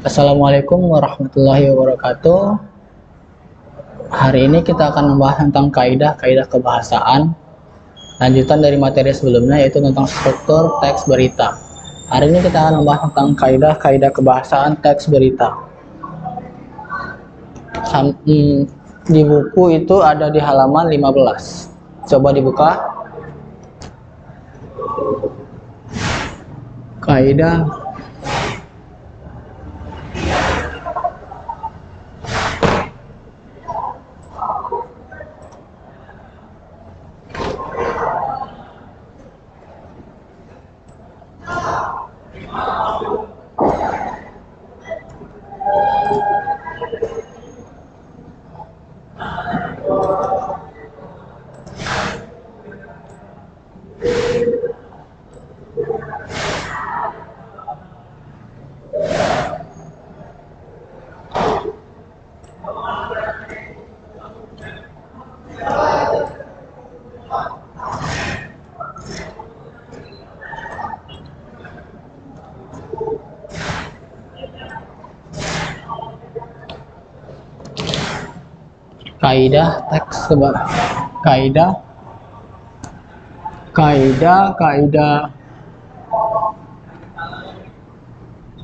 Assalamualaikum warahmatullahi wabarakatuh. Hari ini kita akan membahas tentang kaidah-kaidah kebahasaan. Lanjutan dari materi sebelumnya, yaitu tentang struktur teks berita. Hari ini kita akan membahas tentang kaidah-kaidah kebahasaan teks berita. Di buku itu ada di halaman 15. Coba dibuka. Kaidah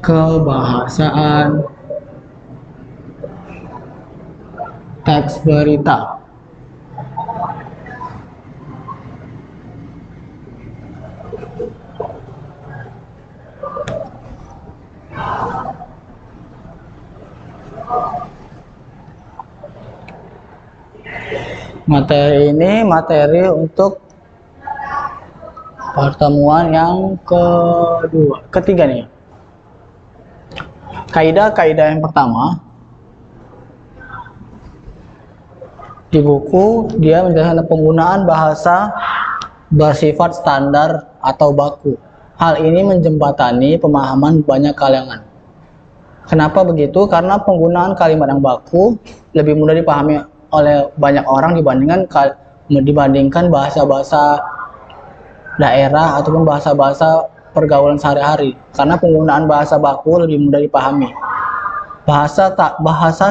kebahasaan teks berita. Materi ini materi untuk pertemuan yang ketiga nih. Kaidah-kaidah yang pertama di buku dia menjelaskan penggunaan bahasa bersifat standar atau baku. Hal ini menjembatani pemahaman banyak kalangan. Kenapa begitu? Karena penggunaan kalimat yang baku lebih mudah dipahami oleh banyak orang dibandingkan bahasa-bahasa daerah ataupun bahasa-bahasa pergaulan sehari-hari. Karena penggunaan bahasa baku lebih mudah dipahami. Bahasa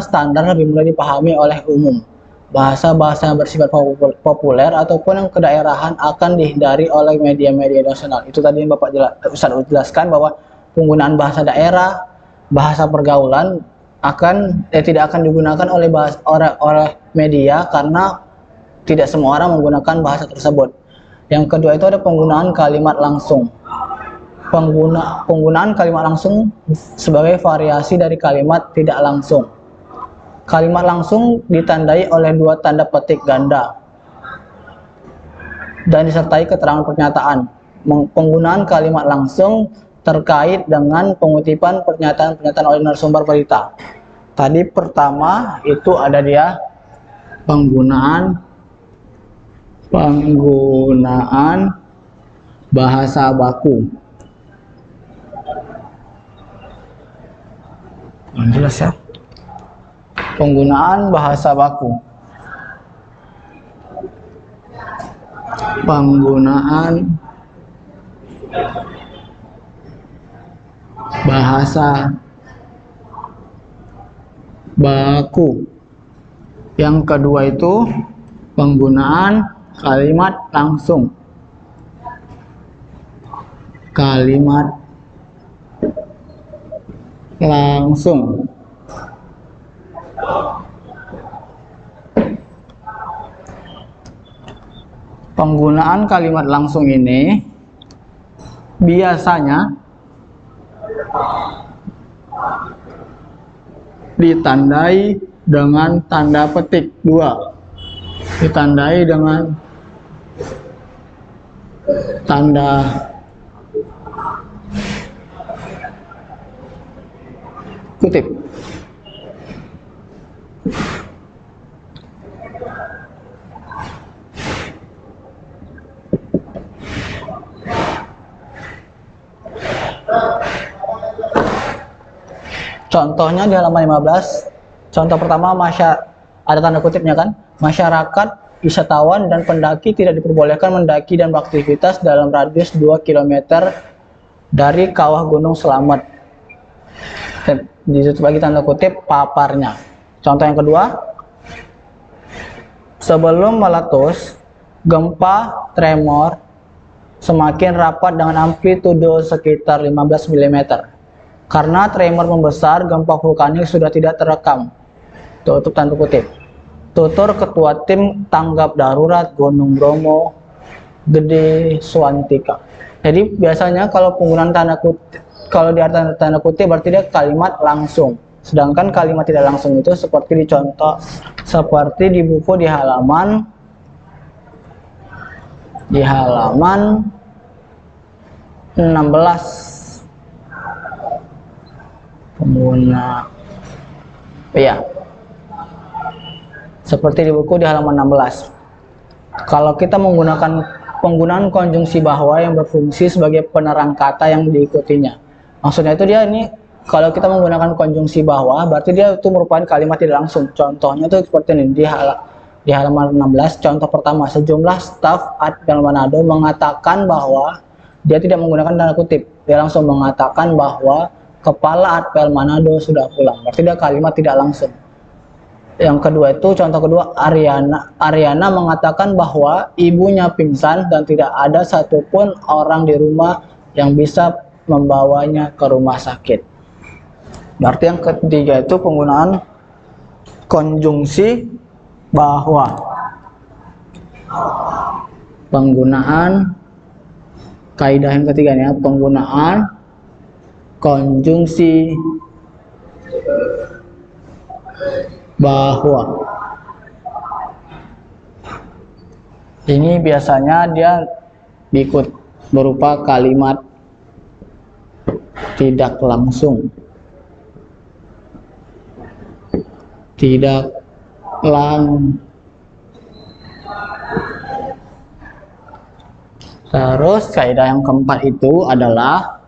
standar lebih mudah dipahami oleh umum. Bahasa-bahasa yang bersifat populer ataupun yang kedaerahan akan dihindari oleh media-media nasional. Itu tadi yang Bapak Ustaz jelaskan bahwa penggunaan bahasa daerah, bahasa pergaulan tidak akan digunakan oleh media karena tidak semua orang menggunakan bahasa tersebut. Yang kedua itu ada penggunaan kalimat langsung. Penggunaan kalimat langsung sebagai variasi dari kalimat tidak langsung. Kalimat langsung ditandai oleh dua tanda petik ganda dan disertai keterangan pernyataan. Penggunaan kalimat langsung terkait dengan pengutipan pernyataan-pernyataan oleh narasumber berita. Tadi pertama itu ada dia penggunaan bahasa baku. Jelas ya? Penggunaan bahasa baku. Penggunaan bahasa baku. Yang kedua itu penggunaan kalimat langsung. Kalimat langsung. Penggunaan kalimat langsung ini biasanya ditandai dengan tanda petik 2. Ditandai dengan tanda kutip. Contohnya di halaman 15. Contoh pertama, ada tanda kutipnya kan? Masyarakat, wisatawan, dan pendaki tidak diperbolehkan mendaki dan beraktivitas dalam radius 2 km dari kawah Gunung Slamet. ditutup lagi tanda kutip paparnya. Contoh yang kedua, sebelum meletus, gempa tremor semakin rapat dengan amplitudo sekitar 15 mm. Karena tremor membesar, gempa vulkanik sudah tidak terekam. Tutup tanda kutip. Tutur Ketua Tim Tanggap Darurat Gunung Bromo Gede Swantika. Jadi biasanya kalau penggunaan tanda kutip, kalau di arti tanda kutip berarti dia kalimat langsung. Sedangkan kalimat tidak langsung itu seperti di contoh, seperti di buku di halaman 16. Pengguna, ya, seperti di buku di halaman 16. Kalau kita menggunakan penggunaan konjungsi bahwa yang berfungsi sebagai penerang kata yang diikutinya. Maksudnya itu dia ini, kalau kita menggunakan konjungsi bahwa, berarti dia itu merupakan kalimat tidak langsung. Contohnya itu seperti ini, di halaman 16, contoh pertama, sejumlah staf Adpel Manado mengatakan bahwa, dia tidak menggunakan tanda kutip, dia langsung mengatakan bahwa kepala Adpel Manado sudah pulang. Berarti dia kalimat tidak langsung. Yang kedua itu, contoh kedua, Ariana mengatakan bahwa ibunya pingsan dan tidak ada satupun orang di rumah yang bisa membawanya ke rumah sakit. Berarti yang ketiga itu penggunaan konjungsi bahwa. Penggunaan kaidah yang ketiganya, penggunaan konjungsi bahwa. Ini biasanya dia ikut berupa kalimat tidak langsung. Tidak lang. Terus kaidah yang keempat itu adalah,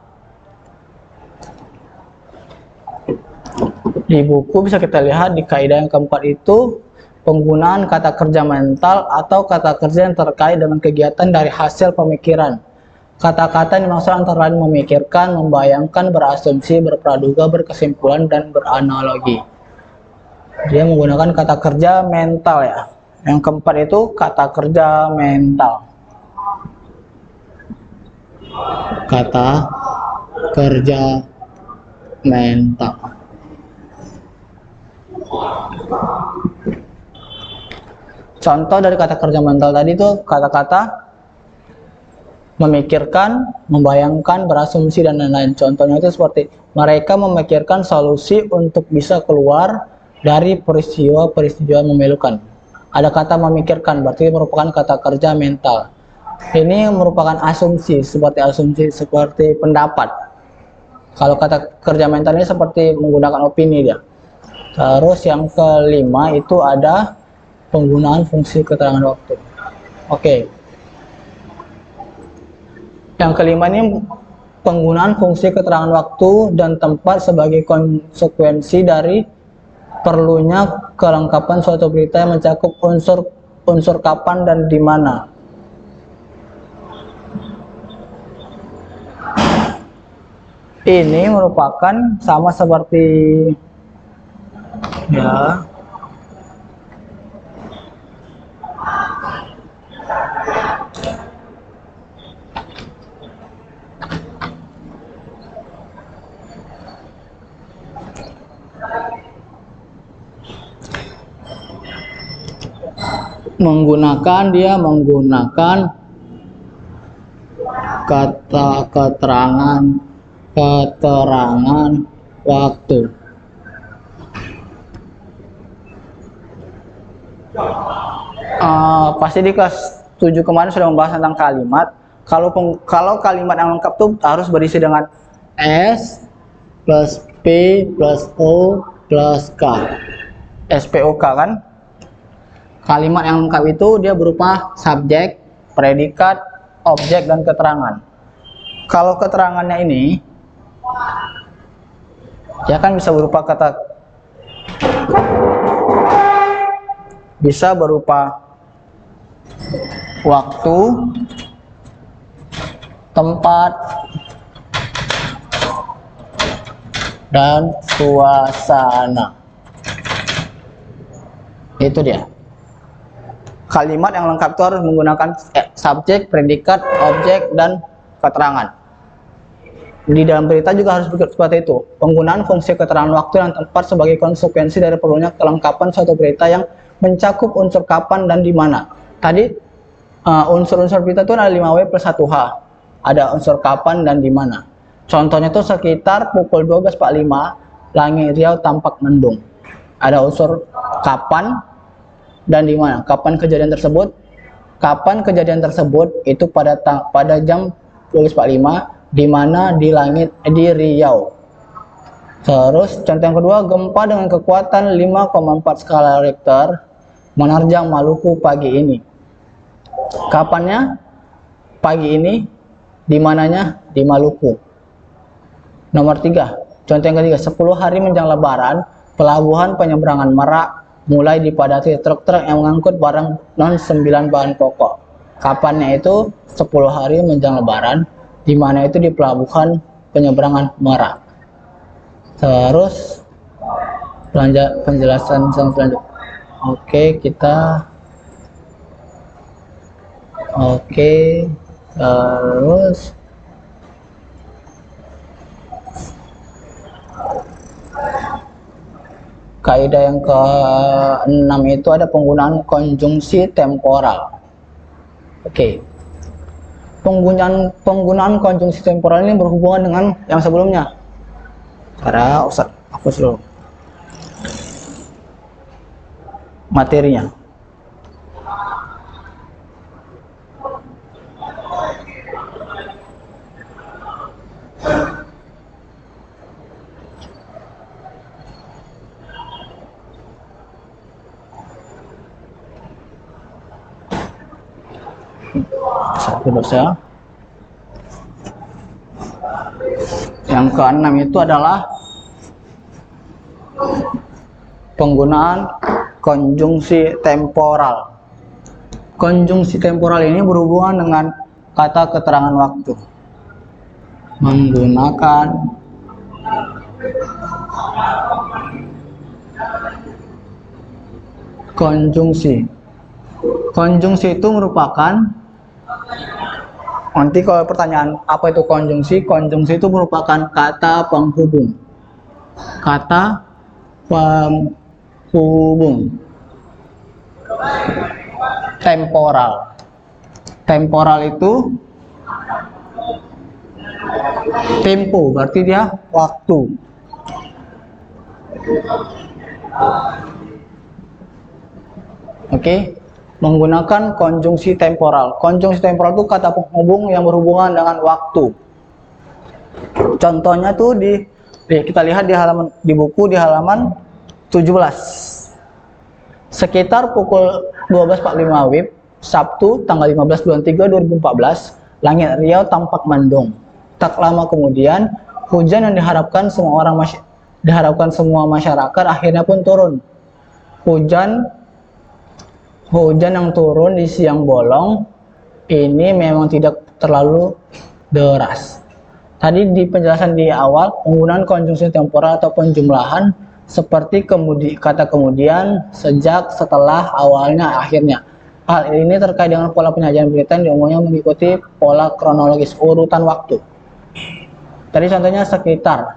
di buku bisa kita lihat di kaidah yang keempat itu penggunaan kata kerja mental atau kata kerja yang terkait dengan kegiatan dari hasil pemikiran. Kata-kata yang dimaksud antara lain memikirkan, membayangkan, berasumsi, berpraduga, berkesimpulan, dan beranalogi. Dia menggunakan kata kerja mental ya. Yang keempat itu kata kerja mental. Kata kerja mental. Contoh dari kata kerja mental tadi itu kata-kata memikirkan, membayangkan, berasumsi, dan lain-lain. Contohnya itu seperti mereka memikirkan solusi untuk bisa keluar dari peristiwa-peristiwa memilukan. Ada kata memikirkan, berarti merupakan kata kerja mental. Ini merupakan asumsi seperti pendapat. Kalau kata kerja mental ini seperti menggunakan opini dia. Terus yang kelima itu ada penggunaan fungsi keterangan waktu. Oke. Yang kelima ini penggunaan fungsi keterangan waktu dan tempat sebagai konsekuensi dari perlunya kelengkapan suatu berita yang mencakup unsur kapan dan di mana. Ini merupakan sama seperti ya menggunakan kata keterangan waktu. Pasti di kelas 7 kemarin sudah membahas tentang kalimat. Kalau kalimat yang lengkap tuh harus berisi dengan S plus P plus O plus K. SPOK kan? Kalimat yang lengkap itu dia berupa subjek, predikat, objek, dan keterangan. Kalau keterangannya ini ya kan bisa berupa waktu, tempat, dan suasana. Itu dia. Kalimat yang lengkap itu harus menggunakan subjek, predikat, objek, dan keterangan. Di dalam berita juga harus seperti itu. Penggunaan fungsi keterangan waktu dan tempat sebagai konsekuensi dari perlunya kelengkapan suatu berita yang mencakup unsur kapan dan di mana. Tadi unsur-unsur berita itu ada 5W plus 1H. Ada unsur kapan dan di mana. Contohnya itu sekitar pukul 12.45 langit Riau tampak mendung. Ada unsur kapan dan di mana. Kapan kejadian tersebut? Kapan kejadian tersebut itu pada jam 12.45 di mana di langit di Riau. Terus contoh yang kedua, gempa dengan kekuatan 5,4 skala Richter menerjang Maluku pagi ini. Kapannya? Pagi ini. Di mananya? Di Maluku. Nomor 3, contoh yang ketiga, 10 hari menjelang Lebaran, pelabuhan penyeberangan Merak mulai dipadati truk-truk yang mengangkut barang non-9 bahan pokok. Kapannya itu? 10 hari menjelang Lebaran, di mana itu di pelabuhan penyeberangan Merak. Terus penjelasan selanjutnya. Terus kaidah yang ke-6 itu ada penggunaan konjungsi temporal. Penggunaan konjungsi temporal ini berhubungan dengan yang sebelumnya. Karena Ustaz hapus dulu materinya. Yang ke-6 itu adalah penggunaan konjungsi temporal. Konjungsi temporal ini berhubungan dengan kata keterangan waktu. Menggunakan konjungsi. Konjungsi itu merupakan, nanti kalau pertanyaan apa itu konjungsi, konjungsi itu merupakan kata penghubung. Kata penghubung. Temporal. Temporal itu tempo, berarti dia waktu. Menggunakan konjungsi temporal. Konjungsi temporal itu kata penghubung yang berhubungan dengan waktu. Contohnya tuh kita lihat di buku di halaman 17. Sekitar pukul 12.45 WIB Sabtu tanggal 15 bulan 3 2014, langit Riau tampak mendung. Tak lama kemudian, hujan yang diharapkan semua masyarakat akhirnya pun turun. Hujan yang turun di siang bolong ini memang tidak terlalu deras. Tadi di penjelasan di awal, penggunaan konjungsi temporal atau penjumlahan seperti kata kemudian, sejak, setelah, awalnya, akhirnya. Hal ini terkait dengan pola penyajian berita yang umumnya mengikuti pola kronologis urutan waktu. Tadi contohnya sekitar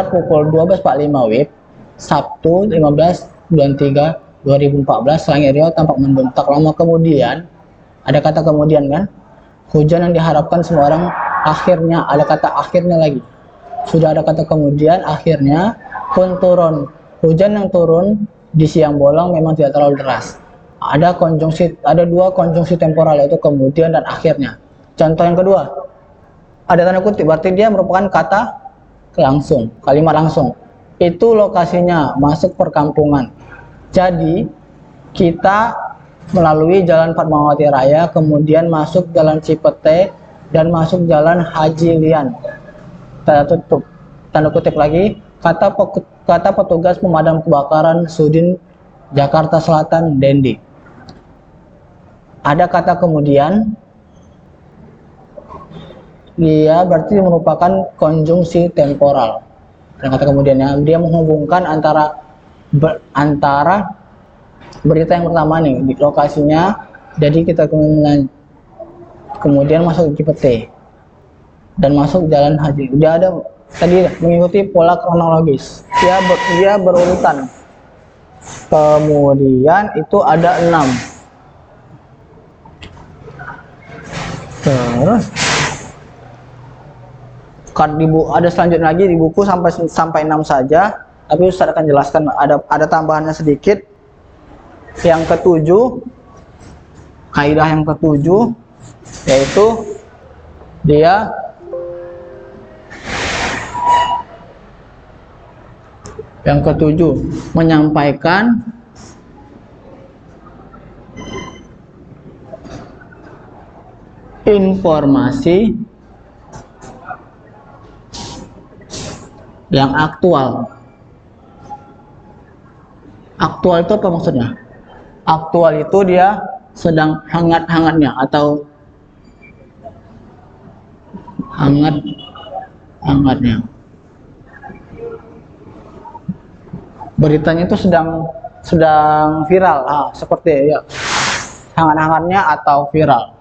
pukul 12.45 WIB Sabtu 15 bulan 3 2014, langit Riau tampak mendung. Tak lama kemudian, ada kata kemudian kan, hujan yang diharapkan semua orang akhirnya, ada kata akhirnya lagi. Sudah ada kata kemudian, akhirnya pun turun. Hujan yang turun di siang bolong memang tidak terlalu deras. Ada dua konjungsi temporal, yaitu kemudian dan akhirnya. Contoh yang kedua, ada tanda kutip, berarti dia merupakan kata langsung, kalimat langsung. Itu lokasinya masuk perkampungan. Jadi kita melalui Jalan Fatmawati Raya, kemudian masuk Jalan Cipete dan masuk Jalan Haji Lian. Tanda kutip lagi, kata petugas pemadam kebakaran Sudin Jakarta Selatan Dendi. Ada kata kemudian, dia berarti merupakan konjungsi temporal. Dan kata kemudiannya, dia menghubungkan antara berita yang pertama nih di lokasinya. Jadi kita kemudian masuk ke Cipete dan masuk Jalan Haji. Dia ada tadi mengikuti pola kronologis. Dia berurutan. Kemudian itu ada 6. Terus ada selanjutnya lagi di buku sampai 6 saja, tapi Ustaz akan jelaskan ada tambahannya sedikit. Yang ketujuh, kaidah yang ketujuh, yaitu dia yang ketujuh menyampaikan informasi yang aktual. Aktual itu apa maksudnya? Aktual itu dia sedang hangat-hangatnya atau hangat-hangatnya. Beritanya itu sedang viral, seperti ya, hangat-hangatnya atau viral.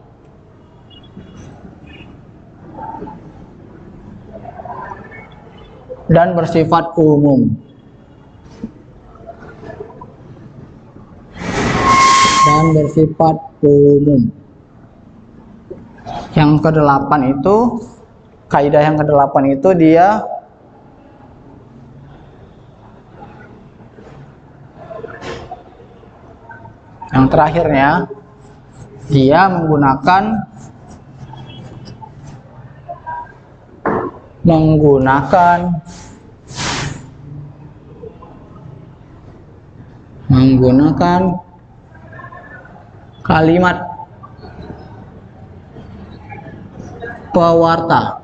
Dan bersifat umum. Yang ke-8 itu, kaidah yang ke-8 itu dia yang terakhirnya, dia menggunakan kalimat pewarta.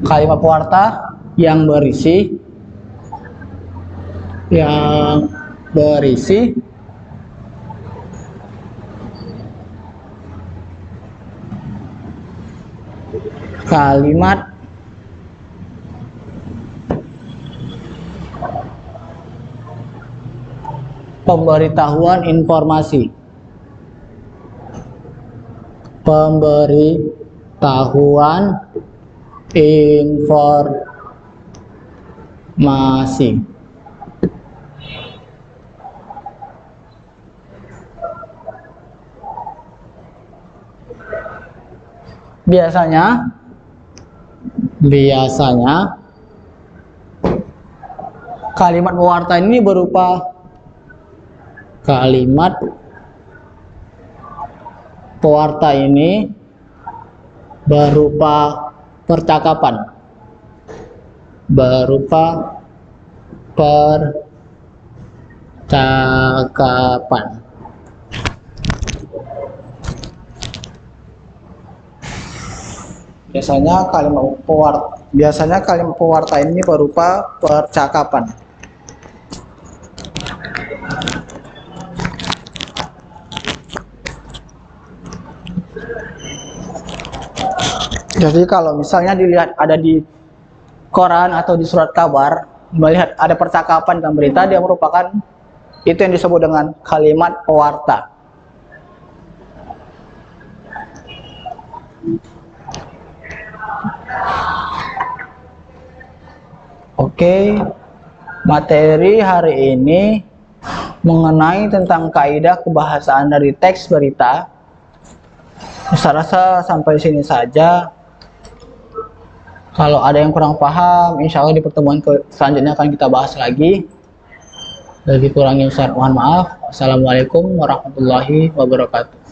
Kalimat pewarta yang berisi kalimat pemberitahuan informasi. Biasanya kalimat pewarta ini berupa percakapan. Biasanya kalimat pewarta ini berupa percakapan. Jadi kalau misalnya dilihat ada di koran atau di surat kabar, melihat ada percakapan dan berita, dia merupakan itu yang disebut dengan kalimat pewarta. Oke, materi hari ini mengenai tentang kaidah kebahasaan dari teks berita. Saya rasa sampai sini saja. Kalau ada yang kurang paham, insya Allah di pertemuan selanjutnya akan kita bahas lagi. Lebih kurangnya Ustaz mohon maaf. Assalamualaikum warahmatullahi wabarakatuh.